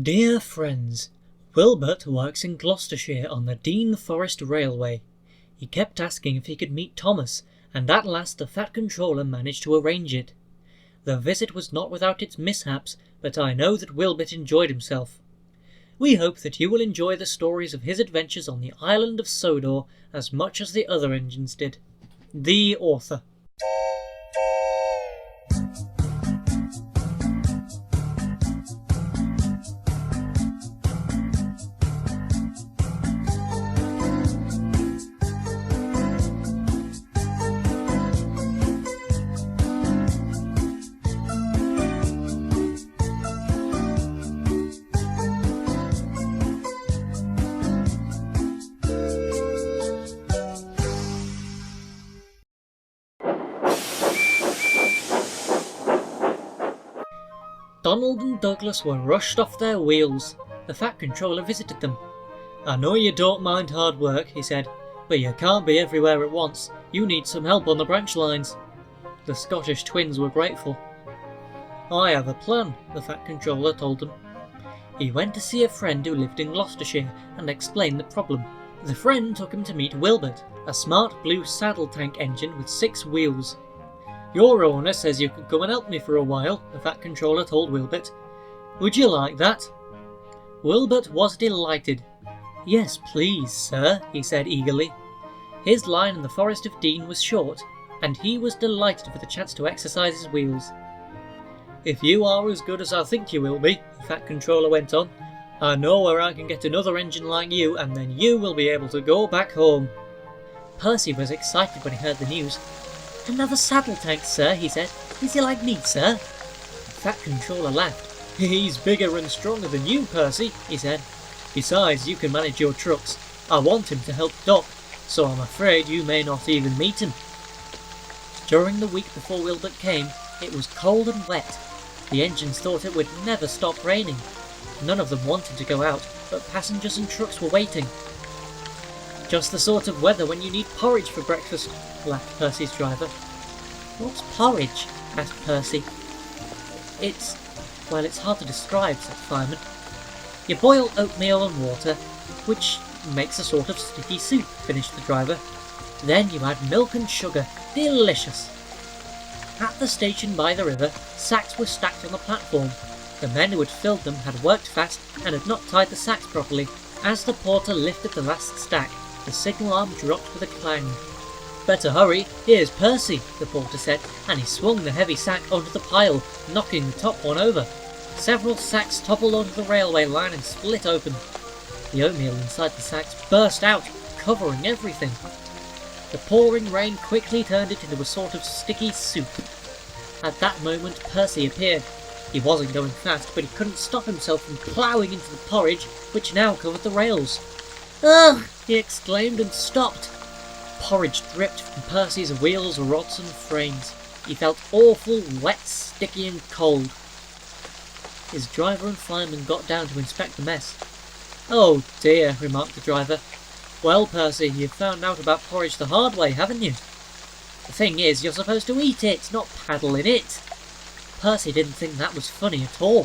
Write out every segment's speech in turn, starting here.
Dear friends, Wilbert works in Gloucestershire on the Dean Forest Railway. He kept asking if he could meet Thomas, and at last the Fat Controller managed to arrange it. The visit was not without its mishaps, but I know that Wilbert enjoyed himself. We hope that you will enjoy the stories of his adventures on the island of Sodor as much as the other engines did. The Author. Donald and Douglas were rushed off their wheels. The Fat Controller visited them. "I know you don't mind hard work," he said, "but you can't be everywhere at once. You need some help on the branch lines." The Scottish twins were grateful. "I have a plan," the Fat Controller told them. He went to see a friend who lived in Gloucestershire and explained the problem. The friend took him to meet Wilbert, a smart blue saddle tank engine with 6 wheels. "Your owner says you could come and help me for a while," the Fat Controller told Wilbert. "Would you like that?" Wilbert was delighted. "Yes, please, sir," he said eagerly. His line in the Forest of Dean was short, and he was delighted for the chance to exercise his wheels. "If you are as good as I think you will be," the Fat Controller went on, "I know where I can get another engine like you, and then you will be able to go back home." Percy was excited when he heard the news. "Another saddle tank, sir," he said. "Is he like me, sir?" The Fat Controller laughed. "He's bigger and stronger than you, Percy," he said. "Besides, you can manage your trucks. I want him to help Doc, so I'm afraid you may not even meet him." During the week before Wilbert came, it was cold and wet. The engines thought it would never stop raining. None of them wanted to go out, but passengers and trucks were waiting. "Just the sort of weather when you need porridge for breakfast," laughed Percy's driver. "What's porridge?" asked Percy. It's hard to describe," said the fireman. "You boil oatmeal and water, which makes a sort of sticky soup," finished the driver. "Then you add milk and sugar. Delicious!" At the station by the river, sacks were stacked on the platform. The men who had filled them had worked fast and had not tied the sacks properly. As the porter lifted the last stack, the signal arm dropped with a clang. "Better hurry, here's Percy," the porter said, and he swung the heavy sack onto the pile, knocking the top one over. Several sacks toppled onto the railway line and split open. The oatmeal inside the sacks burst out, covering everything. The pouring rain quickly turned it into a sort of sticky soup. At that moment Percy appeared. He wasn't going fast, but he couldn't stop himself from ploughing into the porridge, which now covered the rails. "Ugh!" he exclaimed and stopped. Porridge dripped from Percy's wheels, rods and frames. He felt awful, wet, sticky and cold. His driver and fireman got down to inspect the mess. "Oh dear," remarked the driver. "Well, Percy, you've found out about porridge the hard way, haven't you? The thing is, you're supposed to eat it, not paddle in it." Percy didn't think that was funny at all.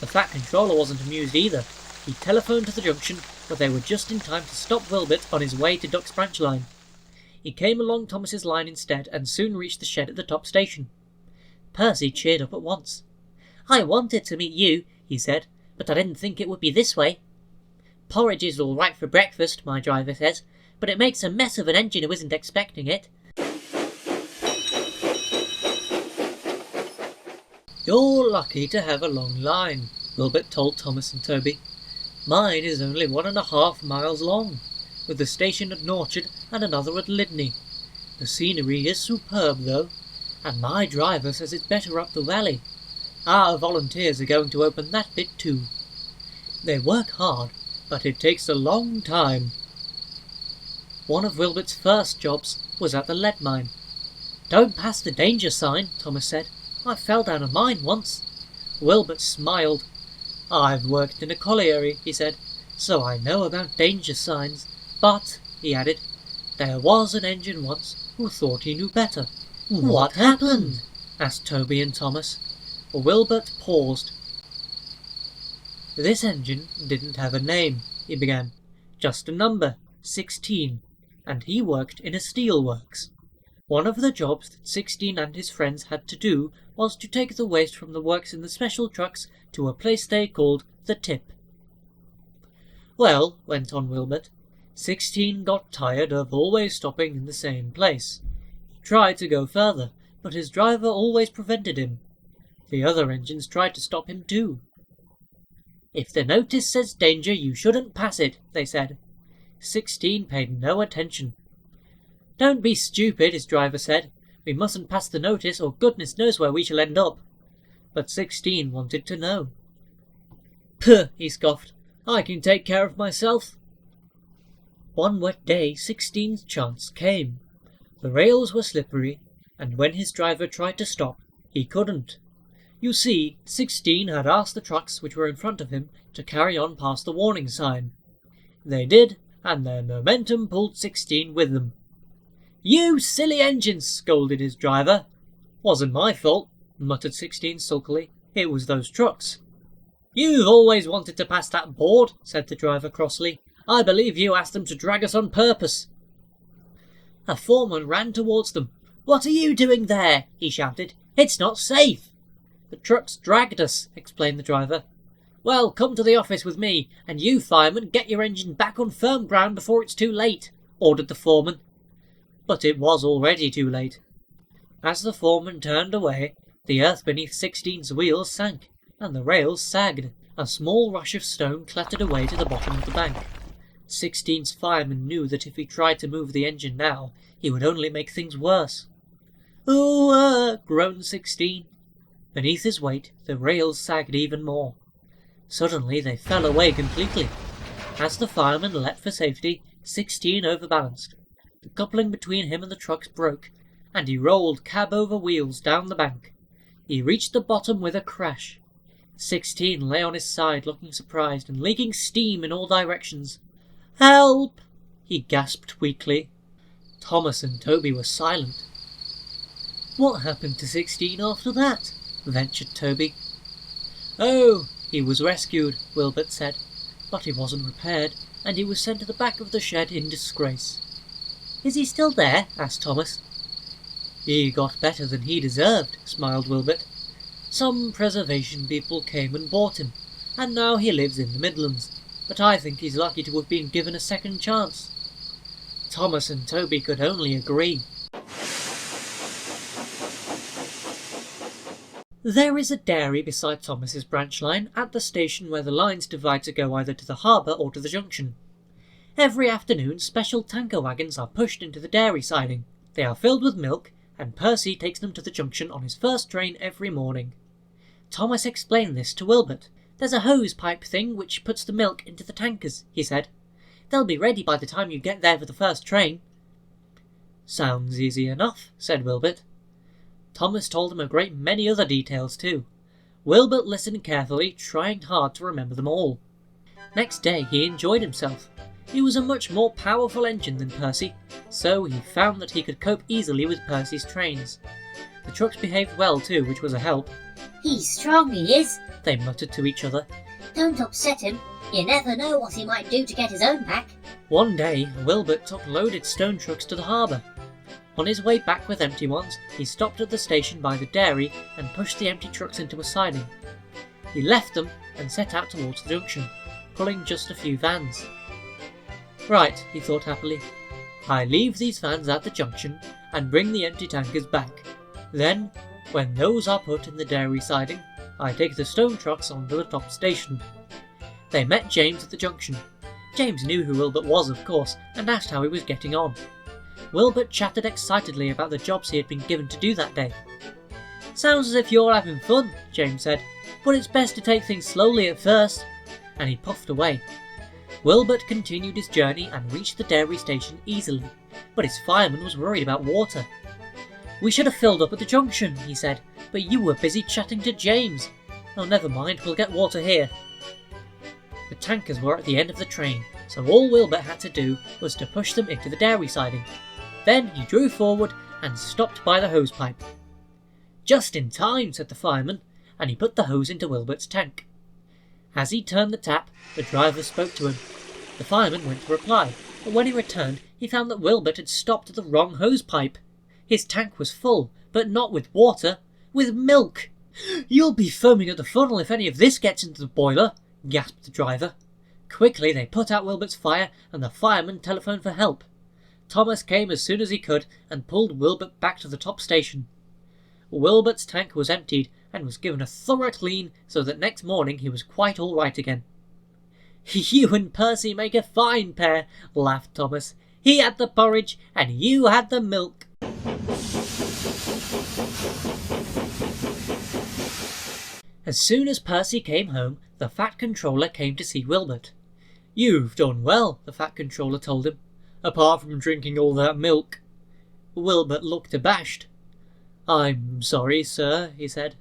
The Fat Controller wasn't amused either. He telephoned to the junction, but they were just in time to stop Wilbert on his way to Duck's branch line. He came along Thomas's line instead and soon reached the shed at the top station. Percy cheered up at once. "I wanted to meet you," he said, "but I didn't think it would be this way. Porridge is all right for breakfast, my driver says, but it makes a mess of an engine who isn't expecting it." "You're lucky to have a long line," Wilbert told Thomas and Toby. "Mine is only 1.5 miles long, with a station at Norchard and another at Lydney. The scenery is superb, though, and my driver says it's better up the valley. Our volunteers are going to open that bit too. They work hard, but it takes a long time." One of Wilbert's first jobs was at the lead mine. "Don't pass the danger sign," Thomas said. "I fell down a mine once." Wilbert smiled. "I've worked in a colliery," he said, "so I know about danger signs. But," he added, "there was an engine once who thought he knew better." "What happened?" asked Toby and Thomas. Wilbert paused. "This engine didn't have a name," he began. "Just a number, 16, and he worked in a steelworks. One of the jobs that 16 and his friends had to do was to take the waste from the works in the special trucks to a place they called the tip. Well," went on Wilbert, "16 got tired of always stopping in the same place. He tried to go further, but his driver always prevented him. The other engines tried to stop him too. 'If the notice says danger, you shouldn't pass it,' they said. 16 paid no attention. 'Don't be stupid,' his driver said. 'We mustn't pass the notice, or goodness knows where we shall end up.' But 16 wanted to know. 'Puh,' he scoffed. 'I can take care of myself.' One wet day 16's chance came. The rails were slippery, and when his driver tried to stop, he couldn't. You see, 16 had asked the trucks which were in front of him to carry on past the warning sign. They did, and their momentum pulled 16 with them. 'You silly engines!' scolded his driver. 'Wasn't my fault,' muttered 16 sulkily. 'It was those trucks.' 'You've always wanted to pass that board,' said the driver crossly. 'I believe you asked them to drag us on purpose.' A foreman ran towards them. 'What are you doing there?' he shouted. 'It's not safe.' 'The trucks dragged us,' explained the driver. 'Well, come to the office with me, and you, fireman, get your engine back on firm ground before it's too late,' ordered the foreman. But it was already too late. As the foreman turned away, the earth beneath 16's wheels sank, and the rails sagged. A small rush of stone clattered away to the bottom of the bank. 16's fireman knew that if he tried to move the engine now, he would only make things worse. "Oh, groaned 16. Beneath his weight, the rails sagged even more. Suddenly they fell away completely. As the fireman leapt for safety, 16 overbalanced. The coupling between him and the trucks broke, and he rolled cab over wheels down the bank. He reached the bottom with a crash. 16 lay on his side, looking surprised and leaking steam in all directions. "Help!" he gasped weakly. Thomas and Toby were silent. "What happened to 16 after that?" ventured Toby. "Oh, he was rescued," Wilbert said, "but he wasn't repaired, and he was sent to the back of the shed in disgrace." "Is he still there?" asked Thomas. "He got better than he deserved," smiled Wilbert. "Some preservation people came and bought him, and now he lives in the Midlands, but I think he's lucky to have been given a second chance." Thomas and Toby could only agree. There is a dairy beside Thomas's branch line at the station where the lines divide to go either to the harbour or to the junction. Every afternoon special tanker wagons are pushed into the dairy siding. They are filled with milk, and Percy takes them to the junction on his first train every morning. Thomas explained this to Wilbert. "There's a hose pipe thing which puts the milk into the tankers," he said. "They'll be ready by the time you get there for the first train." "Sounds easy enough," said Wilbert. Thomas told him a great many other details too. Wilbert listened carefully, trying hard to remember them all. Next day he enjoyed himself. He was a much more powerful engine than Percy, so he found that he could cope easily with Percy's trains. The trucks behaved well too, which was a help. "He's strong, he is," they muttered to each other. "Don't upset him. You never know what he might do to get his own back." One day, Wilbert took loaded stone trucks to the harbour. On his way back with empty ones, he stopped at the station by the dairy and pushed the empty trucks into a siding. He left them and set out towards the junction, pulling just a few vans. "Right," he thought happily. "I leave these vans at the junction and bring the empty tankers back. Then, when those are put in the dairy siding, I take the stone trucks on to the top station." They met James at the junction. James knew who Wilbert was, of course, and asked how he was getting on. Wilbert chattered excitedly about the jobs he had been given to do that day. "Sounds as if you're having fun," James said, "but it's best to take things slowly at first," and he puffed away. Wilbert continued his journey and reached the dairy station easily, but his fireman was worried about water. "We should have filled up at the junction," he said, "but you were busy chatting to James." "Oh, never mind, we'll get water here." The tankers were at the end of the train, so all Wilbert had to do was to push them into the dairy siding. Then he drew forward and stopped by the hose pipe. "Just in time," said the fireman, and he put the hose into Wilbert's tank. As he turned the tap, the driver spoke to him. The fireman went to reply, but when he returned, he found that Wilbert had stopped at the wrong hose pipe. His tank was full, but not with water, with milk. "You'll be foaming at the funnel if any of this gets into the boiler," gasped the driver. Quickly they put out Wilbert's fire, and the fireman telephoned for help. Thomas came as soon as he could and pulled Wilbert back to the top station. Wilbert's tank was emptied and was given a thorough clean, so that next morning he was quite all right again. "You and Percy make a fine pair," laughed Thomas. "He had the porridge and you had the milk." As soon as Percy came home, the Fat Controller came to see Wilbert. "You've done well," the Fat Controller told him, "apart from drinking all that milk." Wilbert looked abashed. "I'm sorry, sir," he said.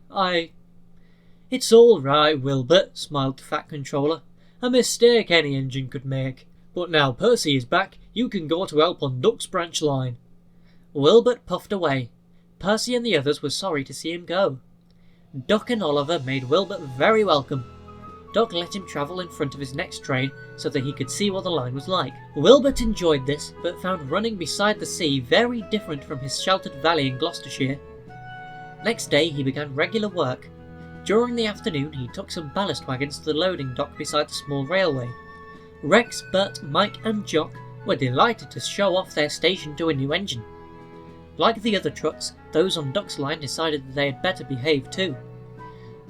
"It's all right, Wilbert," smiled the Fat Controller. "A mistake any engine could make. But now Percy is back, you can go to help on Duck's branch line." Wilbert puffed away. Percy and the others were sorry to see him go. Duck and Oliver made Wilbert very welcome. Duck let him travel in front of his next train so that he could see what the line was like. Wilbert enjoyed this, but found running beside the sea very different from his sheltered valley in Gloucestershire. Next day he began regular work. During the afternoon he took some ballast wagons to the loading dock beside the small railway. Rex, Bert, Mike and Jock were delighted to show off their station to a new engine. Like the other trucks, those on Duck's line decided that they had better behave too.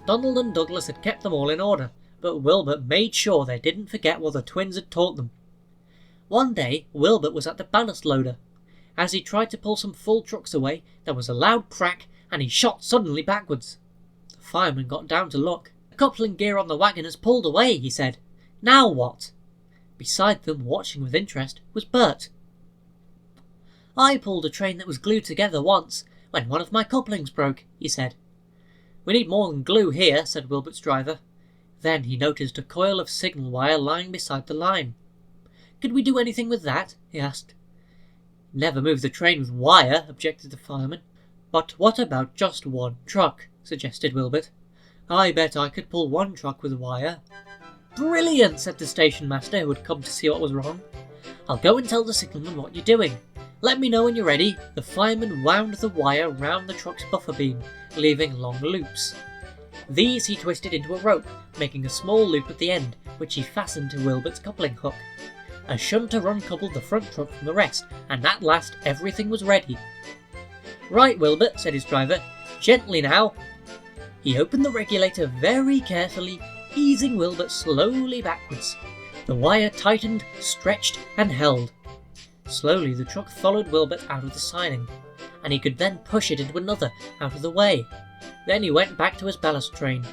Donald and Douglas had kept them all in order, but Wilbert made sure they didn't forget what the twins had taught them. One day, Wilbert was at the ballast loader. As he tried to pull some full trucks away, there was a loud crack, and he shot suddenly backwards. The fireman got down to look. "The coupling gear on the wagon has pulled away," he said. "Now what?" Beside them, watching with interest, was Bert. "I pulled a train that was glued together once, when one of my couplings broke," he said. "We need more than glue here," said Wilbert's driver. Then he noticed a coil of signal wire lying beside the line. "Could we do anything with that?" he asked. "Never move the train with wire," objected the fireman. "But what about just one truck?" suggested Wilbert. "I bet I could pull one truck with wire." "Brilliant," said the station master, who had come to see what was wrong. "I'll go and tell the signalman what you're doing. Let me know when you're ready." The fireman wound the wire round the truck's buffer beam, leaving long loops. These he twisted into a rope, making a small loop at the end, which he fastened to Wilbert's coupling hook. A shunter uncoupled the front truck from the rest, and at last everything was ready. "Right, Wilbert," said his driver. "Gently now." He opened the regulator very carefully, easing Wilbert slowly backwards. The wire tightened, stretched, and held. Slowly the truck followed Wilbert out of the siding, and he could then push it into another out of the way. Then he went back to his ballast train.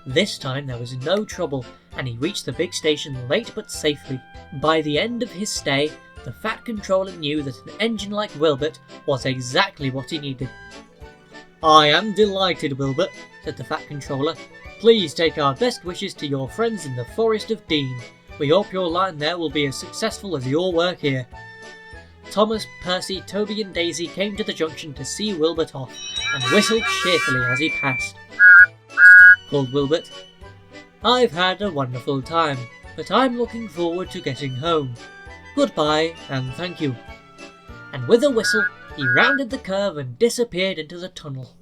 This time there was no trouble, and he reached the big station late but safely. By the end of his stay, the Fat Controller knew that an engine like Wilbert was exactly what he needed. "I am delighted, Wilbert," said the Fat Controller. "Please take our best wishes to your friends in the Forest of Dean. We hope your line there will be as successful as your work here." Thomas, Percy, Toby and Daisy came to the junction to see Wilbert off, and whistled cheerfully as he passed. Called Wilbert. "I've had a wonderful time, but I'm looking forward to getting home. Goodbye, and thank you." And with a whistle, he rounded the curve and disappeared into the tunnel.